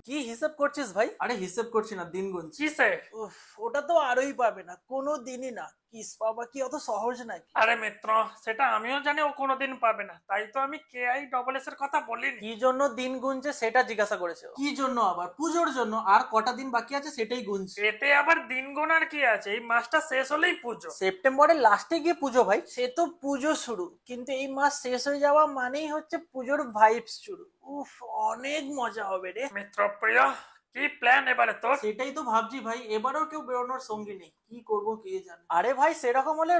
কি হিসাব করছিস ভাই? আরে হিসেব করছি না, দিন গুনছি। কিসে? উফ, ওটা তো আরোই পাবে না, কোনো দিনই না। কিস পাবা কি অত সহজ নাকি? আরে মিত্র, সেটা আমিও জানি ও কোনোদিন পাবে না, তাই তো আমি KI এর কথা বলিনি। কি জন্য দিন গুনছে সেটা জিজ্ঞাসা করেছে ও। কি জন্য আবার? পুজোর জন্য। আর কটা দিন বাকি আছে সেটাই গুনছি। এতে আবার দিন গোনার কি আছে? এই মাসটা শেষ হলেই পুজো। সেপ্টেম্বরের লাস্টে গিয়ে পুজো ভাই, সে তো পুজো শুরু, কিন্তু এই মাস শেষ হয়ে যাওয়া মানেই হচ্ছে পুজোর ভাইবস শুরু। উফ, অনেক মজা হবে রে। মিত্র প্রিয়, কি প্ল্যান এবারে তোর? সেটাই তো ভাবছি ভাই, এবারেও কেউ বেরোনোর সঙ্গী নেই, কি করব কে জানে। আরে ভাই, সেরকম হলে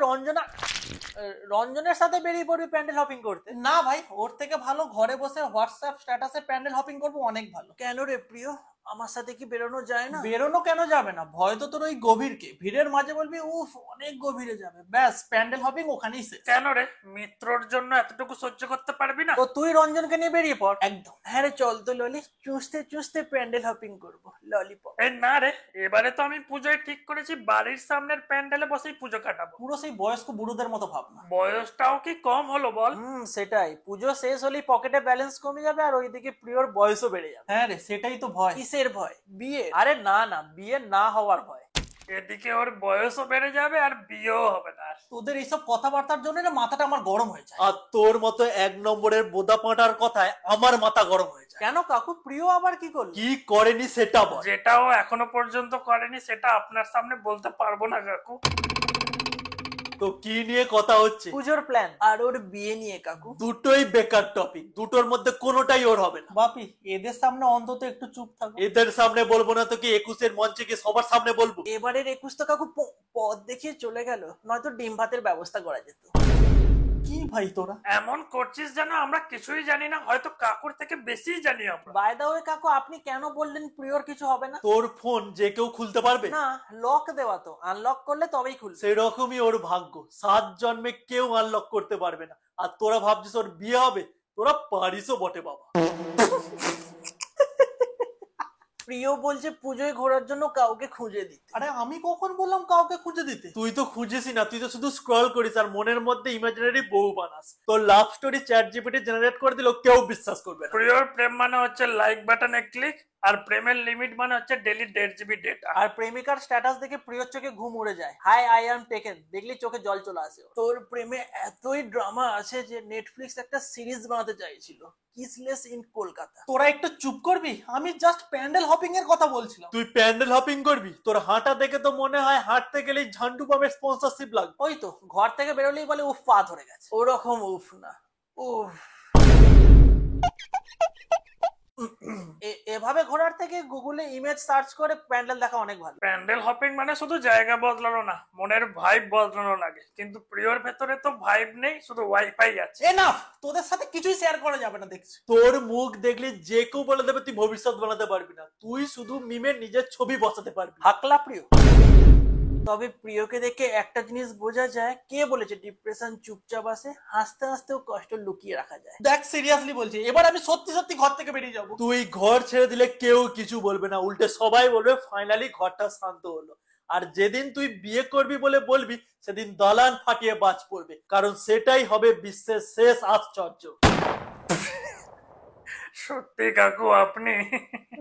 রঞ্জনের সাথে বেরিয়ে পড়বি প্যান্ডেল হপিং করতে। না ভাই, ওর থেকে ভালো ঘরে বসে হোয়াটসঅ্যাপ স্ট্যাটাসে প্যান্ডেল হপিং করবো, অনেক ভালো। কেন রে প্রিয়, আমার সাথে কি বেরোনো যায় না? বেরোনো কেন যাবে না? ভয় তো তোর ওই গভীরকে, ভিড়ের মাঝে বলবি উফ অনেক গভীরে যাবে, ব্যাস প্যান্ডেল হপিং ওখানেই শেষ। কেন রে, মিত্রর জন্য এতটুকু সহ্য করতে পারবি না? তো তুই রঞ্জনকে নিয়ে বেরিয়ে পড়। একদম। হ্যাঁ রে, চল তো ললি, চুষতে চুষতে প্যান্ডেল হপিং করবো, ললিপপ। এই না রে, এবারে তো আমি পুজোয় ঠিক করেছি বাড়ির সামনের প্যান্ডেলে বসেই পুজো কাটাবো। পুরো সেই বয়স্ক বুড়োদের মতো ভাবনা। বয়সটাও কি কম হলো বল? সেটাই, পুজো শেষ হলেই পকেটে ব্যালেন্স কমে যাবে আর ওইদিকে প্রিয়র বয়সও বেড়ে যাবে। হ্যাঁ রে, সেটাই তো ভয়। কিসের ভয়? বিয়ে? আরে না না, বিয়ে না হওয়ার ভয়। এদিকে ওর বয়সও বেড়ে যাবে আর বিয়েও হবে না আর। তোদের এইসব কথাবার্তার জন্য না মাথাটা আমার গরম হয়ে যায়। আর তোর মতো এক নম্বরের বোদা পাঁটার কথায় আমার মাথা গরম হয়ে যায়। কেন কাকু, প্রিয় আবার কি করলো? কি করেনি সেটা বল। যেটাও এখনো পর্যন্ত করেনি সেটা আপনার সামনে বলতে পারবো না কাকু। তো কি নিয়ে কথা হচ্ছে? পুজোর প্ল্যান আর ওর বিয়ে নিয়ে কাকু। দুটোই বেকার টপিক, দুটোর মধ্যে কোনোটাই ওর হবে না। বাপি, এদের সামনে অন্তত একটু চুপ থাকো। এদের সামনে বলবো না তো কি 21-এর মঞ্চে কি সবার সামনে বলবো? এবারের 21 তো কাকু পথ দেখিয়ে চলে গেল, নয়তো ডিম ভাতের ব্যবস্থা করা যেত। কি ভাই তোরা? এমন করছিস যেন আমরা কিছুই জানি না, হয়তো কাকুর থেকে বেশিই জানি আমরা। বাই দা ওয়ে কাকু, আপনি কেন বললেন প্রিয়র কিছু হবে না? তোর ফোন যে কেউ খুলতে পারবে? না, লক দেওয়া তো, আনলক করলে তবেই খুলবে। সেরকমই ওর ভাগ্য, 7 জন্মে কেউ আনলক করতে পারবে না। আর তোরা ভাবছিস ওর বিয়ে হবে? তোরা পারিসও বটে বাবা। প্রিয় বলছে পুজোয় ঘোরার জন্য কাউকে খুঁজে দিতে। আরে আমি কখন বললাম কাউকে খুঁজে দিতে? তুই তো খুঁজেছি না, তুই তো শুধু স্ক্রল করিস আর মনের মধ্যে ইমাজিনারি বউ বানাস। তোর love story chat GPT generate করে দিলেও কেউ বিশ্বাস করবে না। প্রিয়র প্রেম মানে হচ্ছে লাইক বাটনে ক্লিক, আর প্রেমের লিমিট মানে হচ্ছে ডেলি 1.5 GB ডেটা। আর প্রেমিকার স্ট্যাটাস দেখে প্রিয়র চোখে ঘুম উড়ে যায়, হাই আই অ্যাম টেকেন দেখলি চোখে জল চলে আসে ওর। তোর প্রেমে এতই ড্রামা আছে যে নেটফ্লিক্স একটা সিরিজ বানাতে চাইছিল, কিসলেস ইন কলকাতা। তোরা একটু চুপ করবি? আমি জাস্ট প্যান্ডেল হপিং এর কথা বলছিলাম। তুই প্যান্ডেল হপিং করবি? তোর হাঁটা দেখে তো মনে হয় হাঁটতে গেলেই ঝান্ডু পামের স্পন্সরশিপ লাগবে। ওই তো ঘর থেকে বেরোলেই বলে উফ পা ধরে গেছে, ওরকম উফ না, উফ। এভাবে ঘোরার থেকে গুগলে ইমেজ সার্চ করে প্যান্ডেল দেখা অনেক ভালো। প্যান্ডেল হপিং মানে শুধু জায়গা বদলানো না, মনের ভাইব বদলানো লাগে, কিন্তু প্রিয়র ভেতরে তো ভাইব নেই, শুধু ওয়াইফাই আছে। এনাফ, তোদের সাথে কিছুই শেয়ার করা যাবে না দেখছি। তোর মুখ দেখলে যে কেউ বলে দেবে তুই ভবিষ্যৎ বানাতে পারবি না, তুই শুধু মিমের নিজের ছবি বসাতে পারবি। হাকলা প্রিয়। তবে প্রিয়কে দেখে একটা জিনিস বোঝা যায়, কে বলেছে ডিপ্রেশন চুপচাপ আসে, হাসতে হাসতেও কষ্ট লুকিয়ে রাখা যায়। দেখ সিরিয়াসলি বলছি, এবার আমি সত্যি সত্যি ঘর থেকে বেরিয়ে যাবো। তুই ঘর ছেড়ে দিলে কেউ কিছু বলবে না, উল্টে সবাই বলবে ফাইনালি ঘরটা শান্ত হলো। আর যেদিন তুই বিয়ে করবি বলে বলবি সেদিন দলান ফাটিয়ে বাজ পড়বে, কারণ সেটাই হবে বিশ্বের শেষ আশ্চর্য। সত্যি কাকু আপনি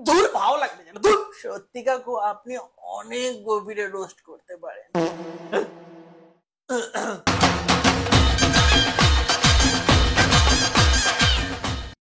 দূর, ভালো লাগবে যেন, দূর। সত্যি কাকু, আপনি অনেক গভীরে রোস্ট করতে পারেন।